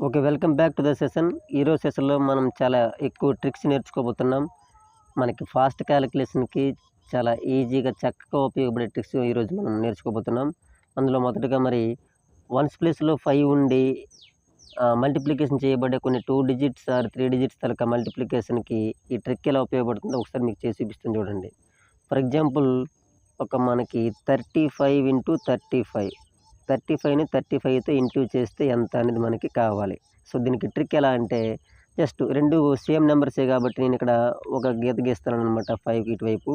Okay. Welcome back to the session. ఈరోజు సెషన్‌లో మనం చాలా ఎక్కువ ట్రిక్స్ నేర్చుకోబోతున్నాం. మనకి ఫాస్ట్ కాలిక్యులేషన్‌కి చాలా ఈజీగా, చక్కగా ఉపయోగపడే ట్రిక్స్ ఈరోజు మనం నేర్చుకోబోతున్నాం. అందులో మొదటగా మరి వన్స్ ప్లేస్‌లో 5 ఉండి మల్టిప్లికేషన్ చేయబడే కొన్ని 2 డిజిట్స్ ఆర్ 3 డిజిట్స్ తాలూకా మల్టిప్లికేషన్‌కి ఈ ట్రిక్ ఎలా ఉపయోగపడుతుందో ఒకసారి మీకు చేసి చూపిస్తాను చూడండి. ఫర్ ఎగ్జాంపుల్ మనకి 35 ఇంటూ 35. 35ని 35తో ఇంటూ చేస్తే ఎంత అనేది మనకి కావాలి. సో, దీనికి ట్రిక్ ఎలా అంటే జస్ట్ 2 సేమ్ నంబర్సే కాబట్టి నేనిక్కడ ఒక గీత గీస్తున్నాననమాట 5కి ఇటువైపు.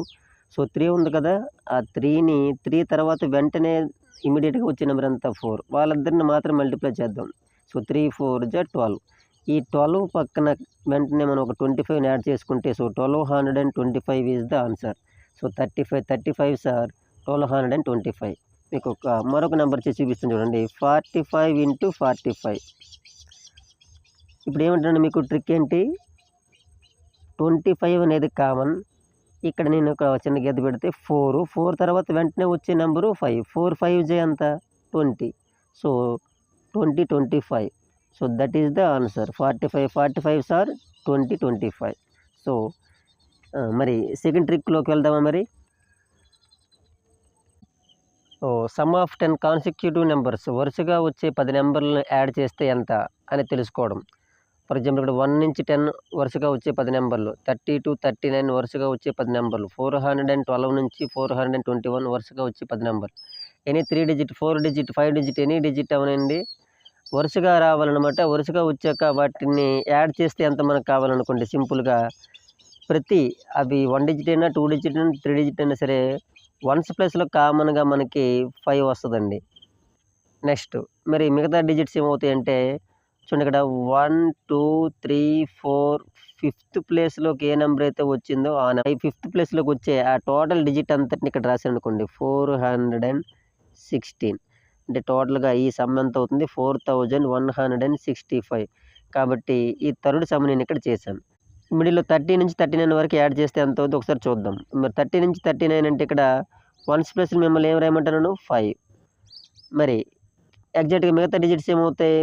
సో, 3 ఉంది కదా! ఆ 3ని 3 తర్వాత వెంటనే ఇమ్మీడియేట్‌గా వచ్చే నంబర్ ఎంత 4. వాళ్ళిద్దరిని మాత్రం మల్టిప్లై చేద్దాం. సో, 3 4 జా 12. ఈ 12 పక్కన వెంటనే మనం ఒక 25ని యాడ్ చేసుకుంటే 1225 is the answer. So, 35 35 sir 1225. మీకు మరొక నంబర్ చేసి చూపిస్తాను చూడండి. 45 ఇంటూ 45. ఇప్పుడు ఏమంటున్నాను మీకు ట్రిక్ ఏంటి? 25 అనేది కామన్. ఇక్కడ నేను ఒక చిన్న గీత పెడితే 4 తర్వాత వెంటనే వచ్చే నంబరు 5. 4 5 జా ఎంత? 20. So, 20 25. So, that is the answer. 45 45 sir 20 25. So, మరి సెకండ్ ట్రిక్‌లోకి వెళ్దామా మరి? సమ్ ఆఫ్ 10 కాన్సిక్యూటివ్ నంబర్స్ వరుసగా వచ్చే 10 నంబర్లను యాడ్ చేస్తే ఎంత అని తెలుసుకోవడం. ఫర్ ఎగ్జాంపుల్ ఇక్కడ 1 నుంచి 10 వరుసగా వచ్చే 10 నంబర్లు, 30-39 వరుసగా వచ్చే 10 నంబర్లు, 412 నుంచి 421 వరుసగా వచ్చే 10 నంబర్లు. Any 3 digit, 4 digit, 5 digit, any digit అవనండి వరుసగా రావాలన్నమాట. వరుసగా వచ్చాక వాటిని యాడ్ చేస్తే ఎంత మనకు కావాలనుకోండి సింపుల్‌గా అవి 1 డిజిట్ అయినా, 2 డిజిట్ అయినా, 3 డిజిట్ అయినా సరే వన్స్ ప్లేస్‌లో కామన్‌గా మనకి 5 వస్తదండి. నెక్స్ట్ మరి మిగతా డిజిట్స్ ఏమవుతాయంటే చూడండి ఇక్కడ 1, 2, 3, 4 ఫిఫ్త్ ప్లేస్‌లోకి ఏ నంబర్ అయితే వచ్చిందో ఫిఫ్త్ ప్లేస్‌లోకి వచ్చే ఆ టోటల్ డిజిట్ అంతటిని ఇక్కడ రాశాననుకోండి 416. అంటే టోటల్‌గా ఈ సమ్ ఎంత అవుతుంది 4165. కాబట్టి ఈ థర్డ్ సమ్ నేను ఇక్కడ చేశాను. మిడిల్‌లో 30 నుంచి 39 వరకు యాడ్ చేస్తే ఎంత అవుద్దో ఒకసారి చూద్దాం. మరి 30 నుంచి 39 అంటే ఇక్కడ వన్స్ ప్లేస్‌లో మిమ్మల్ని ఏం రాయమంటున్నాను 5. మరి ఎగ్జాక్ట్‌గా మిగతా డిజిట్స్ ఏమవుతాయి?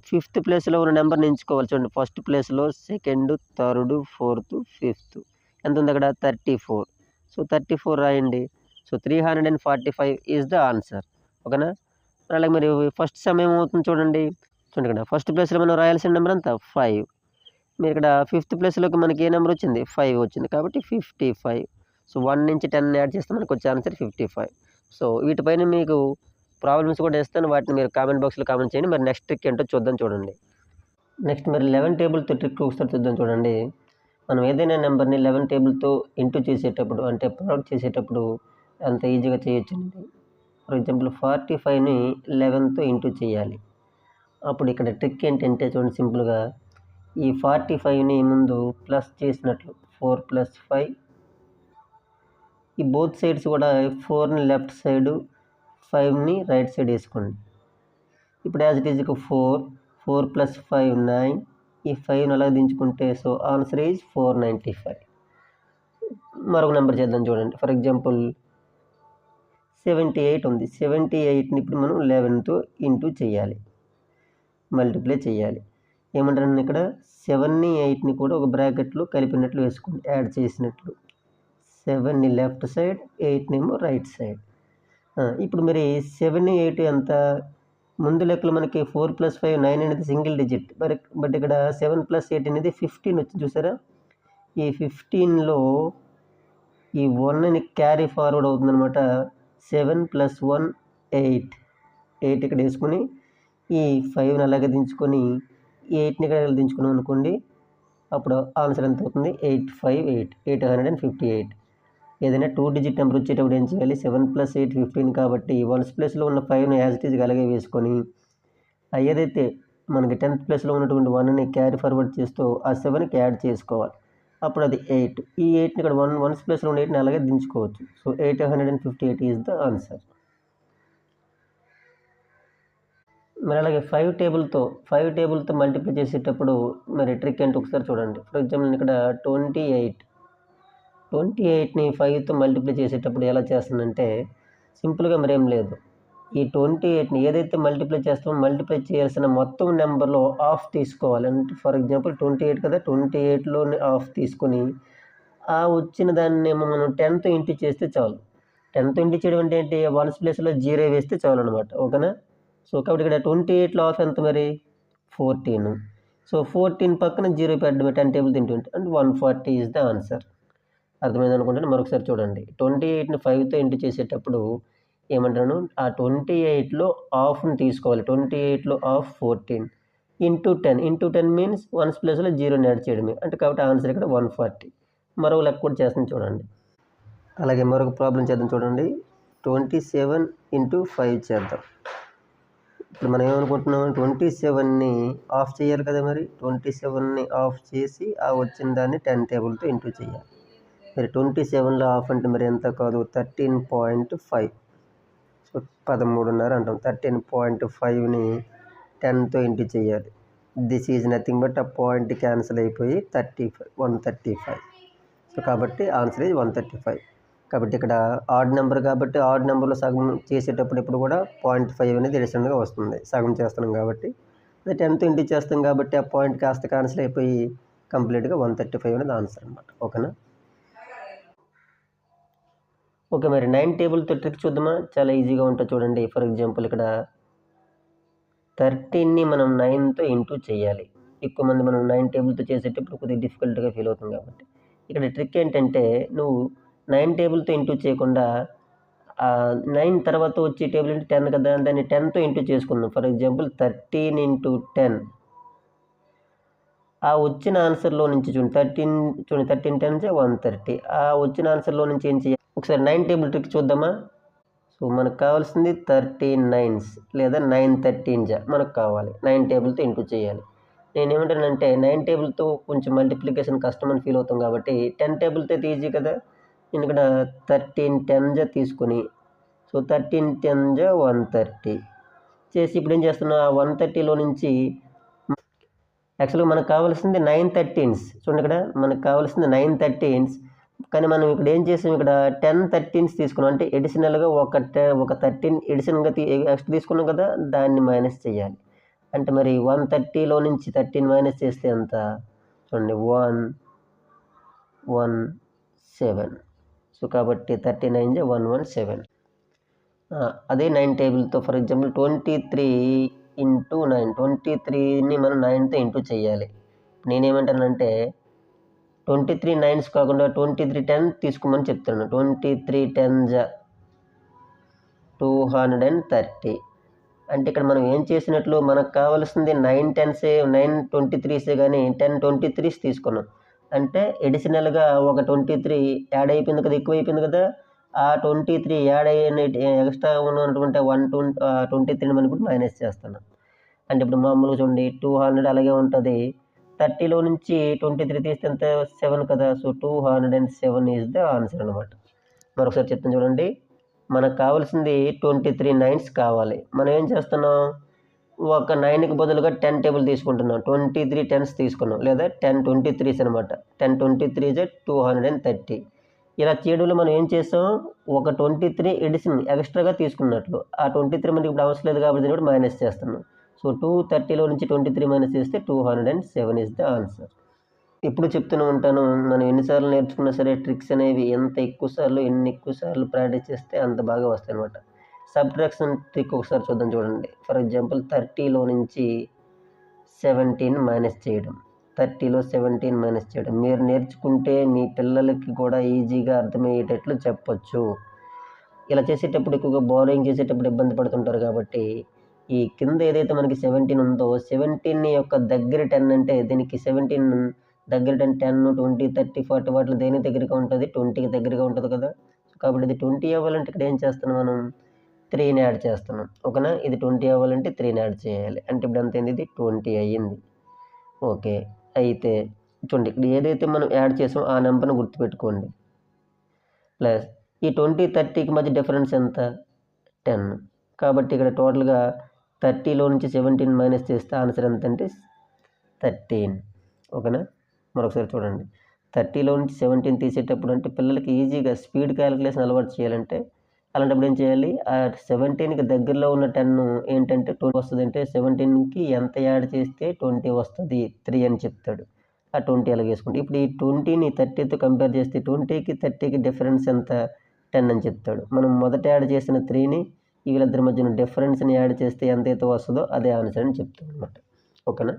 ఫిఫ్త్ ప్లేస్‌లో ఉన్న నంబర్‌ని ఎంచుకోవాలి చూడండి. ఫస్ట్ ప్లేస్‌లో, సెకండ్, థర్డ్, ఫోర్త్, ఫిఫ్త్. ఎంతుంది అక్కడ 34. సో, 34 రాయండి. So, 345 is the answer. ఓకేనా? అలాగే మరి ఫస్ట్ సమ్ ఏమవుతుంది చూడండి. చూడండి ఇక్కడ ఫస్ట్ ప్లేస్‌లో మనం రాయాల్సిన నంబర్ ఎంత 5. మీరు ఇక్కడ ఫిఫ్త్ ప్లేస్‌లోకి మనకి ఏ నంబర్ వచ్చింది 5 వచ్చింది. కాబట్టి 55. సో, 1 నుంచి 10 యాడ్ చేస్తే మనకు వచ్చే ఆన్సర్ 55. సో, వీటిపైన మీకు ప్రాబ్లమ్స్ కూడా ఇస్తాను. వాటిని మీరు కామెంట్ బాక్స్‌లో కామెంట్ చేయండి. మరి నెక్స్ట్ ట్రిక్ ఏంటో చూద్దాం చూడండి. నెక్స్ట్ మరి 11 టేబుల్‌తో ట్రిక్ ఒకసారి చూద్దాం చూడండి. మనం ఏదైనా నెంబర్‌ని 11 టేబుల్‌తో ఇంటూ చేసేటప్పుడు అంటే ప్రొడక్ట్ చేసేటప్పుడు అంత ఈజీగా చేయొచ్చండి. ఫర్ ఎగ్జాంపుల్ 45ని 11తో ఇంటూ చేయాలి. అప్పుడు ఇక్కడ ట్రిక్ ఏంటంటే చూడండి సింపుల్‌గా ఈ 45ని ముందు ప్లస్ చేసినట్లు 4 + 5 ఈ బోత్ సైడ్స్ కూడా 4ని లెఫ్ట్ సైడు 5ని రైట్ సైడ్ వేసుకోండి. ఇప్పుడు యాజ్ ఇట్ ఈజ్ 4 + 5 9. ఈ 5ని అలా దించుకుంటే సో ఆన్సర్ ఈజ్ 495. మరొక నెంబర్ చేద్దాం చూడండి. ఫర్ ఎగ్జాంపుల్ 78 ఉంది. 78ని ఇప్పుడు మనం 11తో ఇంటూ చేయాలి. మల్టిప్లై చేయాలి. ఏమంటారండి ఇక్కడ 7ని 8ని కూడా ఒక బ్రాకెట్‌లో కలిపినట్లు వేసుకోండి. యాడ్ చేసినట్లు. 7ని లెఫ్ట్ సైడ్, 8నేమో రైట్ సైడ్. ఇప్పుడు మరి 7, 8 ఎంత? ముందు లెక్కలో మనకి 4 + 5 9 అనేది సింగిల్ డిజిట్. బట్ ఇక్కడ 7 + 8 అనేది 15 వచ్చింది చూసారా? ఈ 15లో ఈ 1ని క్యారీ ఫార్వర్డ్ అవుతుందనమాట. 7 + 1 8. 8 ఇక్కడ వేసుకొని ఈ 5ని అలాగే దించుకొని 8ని ఇక్కడ దించుకున్నాం అనుకోండి. అప్పుడు ఆన్సర్ ఎంత అవుతుంది 858 858. ఏదైనా 2 డిజిట్ నెంబర్ వచ్చేటప్పుడు ఏం చేయాలి 7 + 8 15 కాబట్టి వన్స్ ప్లేస్‌లో ఉన్న 5ని యాజ్ ఇట్ ఈజ్‌గా అలాగే వేసుకొని ఏదైతే మనకి 10థ్ ప్లేస్‌లో ఉన్నటువంటి 1ని క్యారీ ఫార్వర్డ్ చేస్తూ ఆ 7కి యాడ్ చేసుకోవాలి. అప్పుడు అది 8. ఈ 8ని ఇక్కడ వన్స్ ప్లేస్‌లో ఉన్న 8ని అలాగే దించుకోవచ్చు. So, 858 is the answer. మరి అలాగే 5 టేబుల్‌తో మల్టిప్లై చేసేటప్పుడు మరి ట్రిక్ ఏంటో ఒకసారి చూడండి. ఫర్ ఎగ్జాంపుల్ ఇక్కడ 28ని 5తో మల్టిప్లై చేసేటప్పుడు ఎలా చేస్తానంటే సింపుల్‌గా మరేం లేదు. ఈ 28ని ఏదైతే మల్టిప్లై చేస్తామో మల్టిప్లై చేయాల్సిన మొత్తం నెంబర్లో హాఫ్ తీసుకోవాలి. అంటే ఫర్ ఎగ్జాంపుల్ 28 కదా, 28లోని హాఫ్ తీసుకొని ఆ వచ్చిన దాన్నేమో మనం 10తో ఇంటూ చేస్తే చాలు. 10తో ఇంటూ చేయడం అంటే ఏంటి, వన్స్ ప్లేస్లో 0 వేస్తే చాలు అనమాట. ఓకేనా. సో కాబట్టి ఇక్కడ 28లో హాఫ్ ఎంత మరి 14. సో 14 పక్కన 0 పెట్టడమే, 10 టేబుల్ ఇంటూ అంటే 140 ఈజ్ ద ఆన్సర్. అర్థమైంది అనుకుంటాను. మరొకసారి చూడండి, 28ని 5తో ఇంటూ చేసేటప్పుడు ఏమంటాను, ఆ 28లో హాఫ్ని తీసుకోవాలి. 28లో హాఫ్ 14 ఇంటూ 10 మీన్స్ వన్స్ ప్లేస్లో 0ని యాడ్ చేయడమే. అంటే కాబట్టి ఆన్సర్ ఇక్కడ 140. మరొక లెక్క కూడా చేస్తాను చూడండి. అలాగే మరొక ప్రాబ్లం చేద్దాం చూడండి. 27 ఇంటూ 5 చేద్దాం. ఇప్పుడు మనం ఏమనుకుంటున్నాం, 27ని ఆఫ్ చేయాలి కదా. మరి 27ని ఆఫ్ చేసి ఆ వచ్చిన దాన్ని 10 టేబుల్తో ఇంటూ చేయాలి. మరి 27లో హాఫ్ అంటే మరి ఎంత కాదు, 13.5. సో 13.5 అంటాం. 13.5ని 10తో ఇంటూ చేయాలి. దిస్ ఈజ్ నథింగ్ బట్ ఆ పాయింట్ క్యాన్సిల్ అయిపోయి 135. సో కాబట్టి ఆన్సర్ ఈజ్ 135. కాబట్టి ఇక్కడ ఆడ్ నెంబర్ కాబట్టి ఆడ్ నెంబర్లో సగం చేసేటప్పుడు ఇప్పుడు కూడా 0.5 అనేది అడిషనల్గా వస్తుంది. సగం చేస్తున్నాం కాబట్టి అది 10తో ఇంటూ చేస్తాం కాబట్టి ఆ పాయింట్ కాస్త క్యాన్సిల్ అయిపోయి కంప్లీట్గా 135 అనేది ఆన్సర్ అనమాట. ఓకేనా. ఓకే, మరి 9 టేబుల్తో ట్రిక్ చూద్దామా. చాలా ఈజీగా ఉంటుంది చూడండి. ఫర్ ఎగ్జాంపుల్ ఇక్కడ 13ని మనం 9తో ఇంటూ చేయాలి. ఎక్కువ మంది మనం 9 టేబుల్తో చేసేటప్పుడు కొద్దిగా డిఫికల్ట్గా ఫీల్ అవుతుంది కాబట్టి ఇక్కడ ట్రిక్ ఏంటంటే, నువ్వు 9 టేబుల్తో ఇంటూ చేయకుండా 9 తర్వాత వచ్చే టేబుల్ అంటే 10 కదా, దాన్ని 10తో ఇంటూ చేసుకుందాం. For example 13 into 10. ఆ వచ్చిన ఆన్సర్లో నుంచి చూడండి 13 10 130. ఆ వచ్చిన ఆన్సర్లో నుంచి ఏం చేయాలి, ఒకసారి 9 టేబుల్ ట్రిక్ చూద్దామా. సో మనకు కావాల్సింది 13 9s లేదా 9 13s మనకు కావాలి. 9 టేబుల్తో ఇంటూ చేయాలి. నేనేమంటానంటే 9 టేబుల్తో కొంచెం మల్టిప్లికేషన్ కష్టం అని ఫీల్ అవుతాం కాబట్టి 10 టేబుల్తో అయితే ఈజీ కదా. నేను ఇక్కడ 13 10s తీసుకొని సో 13 10s 130 చేసి ఇప్పుడు ఏం చేస్తున్నా, 130లో నుంచి యాక్చువల్గా మనకు కావాల్సింది 9 13s. చూడండి ఇక్కడ మనకు కావాల్సింది 9 13s, కానీ మనం ఇక్కడ ఏం చేసాం, ఇక్కడ 10 13s తీసుకున్నాం. అంటే ఎడిషనల్గా ఒక 13 ఎడిషనల్గా ఎక్స్ట్రా తీసుకున్నాం కదా, దాన్ని మైనస్ చేయాలి. అంటే మరి 130లో నుంచి 13 మైనస్ చేస్తే ఎంత చూడండి, 117. సో కాబట్టి 39 117. అదే 9 టేబుల్తో ఫర్ ఎగ్జాంపుల్ 23 ఇంటూ 9. 23ని మనం 9తో ఇంటూ చేయాలి. నేనేమంటానంటే 23 9s కాకుండా 23 10 తీసుకోమని చెప్తున్నాను. 23 10s 230. అంటే ఇక్కడ మనం ఏం చేసినట్లు, మనకు కావాల్సింది 9 10s 9 23s కానీ 10 23s తీసుకున్నాం. అంటే ఎడిషనల్గా ఒక 23 యాడ్ అయిపోయింది కదా, ఎక్కువ అయిపోయింది కదా. ఆ 23 యాడ్ అయిన ఎక్స్ట్రా ఉన్నటువంటి 23ని మనం ఇప్పుడు మైనస్ చేస్తున్నాం. అంటే ఇప్పుడు మామూలుగా చూడండి 200 అలాగే ఉంటుంది. 30లో నుంచి 23 తీస్తే ఎంత 7 కదా. సో 207 ఈజ్ ద ఆన్సర్ అనమాట. మరొకసారి చెప్తాను చూడండి. మనకు కావాల్సింది 23 9s కావాలి. మనం ఏం చేస్తున్నాం, ఒక 9కి బదులుగా 10 టేబుల్ తీసుకుంటున్నాం. 23 10s తీసుకున్నాం, లేదా 10 23s అనమాట. 10 23s 230. ఇలా చేయడంలో మనం ఏం చేస్తాం, ఒక 23 ఎడిషన్ ఎక్స్ట్రాగా తీసుకున్నట్లు. ఆ 23 మనకి ఇప్పుడు అవసరం లేదు కాబట్టి కూడా మైనస్ చేస్తున్నాం. సో 230లో నుంచి 23 మైనస్ చేస్తే 207 ఈజ్ ద ఆన్సర్. ఎప్పుడు చెప్తూనే ఉంటాను, మనం ఎన్నిసార్లు నేర్చుకున్నా సరే ట్రిక్స్ అనేవి ఎన్ని ఎక్కువ సార్లు ప్రాక్టీస్ చేస్తే అంత బాగా వస్తాయి అనమాట. సబ్ట్రాక్షన్ ట్రిక్ ఒకసారి చూద్దాం చూడండి. ఫర్ ఎగ్జాంపుల్ 30లో నుంచి 17 మైనస్ చేయడం. 30లో 17 మైనస్ చేయడం మీరు నేర్చుకుంటే మీ పిల్లలకి కూడా ఈజీగా అర్థమయ్యేటట్లు చెప్పొచ్చు. ఇలా చేసేటప్పుడు ఎక్కువగా బోరింగ్ చేసేటప్పుడు ఇబ్బంది పడుతుంటారు కాబట్టి ఈ కింద ఏదైతే మనకి 17 ఉందో 17 యొక్క దగ్గర 10 అంటే దీనికి 17 దగ్గర 10 20 30 40 వాటిలో దేని దగ్గరగా ఉంటుంది, 20కి దగ్గరగా ఉంటుంది కదా. కాబట్టి ఇది 20 అవ్వాలంటే ఇక్కడ ఏం చేస్తున్నాం, మనం 3ని యాడ్ చేస్తున్నాం. ఓకేనా. ఇది 20 అవ్వాలంటే 3ని యాడ్ చేయాలి. అంటే ఇప్పుడు ఎంత అయింది, ఇది 20 అయ్యింది. ఓకే, అయితే చూడండి ఇక్కడ ఏదైతే మనం యాడ్ చేసామో ఆ నెంబర్ని గుర్తుపెట్టుకోండి. ప్లస్ ఈ 20 30కి మధ్య డిఫరెన్స్ ఎంత 10. కాబట్టి ఇక్కడ టోటల్గా 30లో నుంచి 17 మైనస్ చేస్తే ఆన్సర్ ఎంత అంటే 13. ఓకేనా. మరొకసారి చూడండి, 30లో నుంచి 17 తీసేటప్పుడు అంటే పిల్లలకి ఈజీగా స్పీడ్ క్యాలిక్యులేషన్ అలవాటు చేయాలంటే అలాంటప్పుడు ఏం చేయాలి, ఆ 17కి దగ్గరలో ఉన్న 10 ఏంటంటే 20 వస్తుంది. అంటే 17కి ఎంత యాడ్ చేస్తే 20 వస్తుంది 3 అని చెప్తాడు. ఆ 20 అలాగ వేసుకుంటాం. ఇప్పుడు ఈ 20ని 30తో కంపేర్ చేస్తే 20కి 30కి డిఫరెన్స్ ఎంత 10 అని చెప్తాడు. మనం మొదట యాడ్ చేసిన 3ని వీళ్ళిద్దరి మధ్యన డిఫరెన్స్ని యాడ్ చేస్తే ఎంతైతే వస్తుందో అదే ఆన్సర్ అని చెప్తాం అనమాట. ఓకేనా.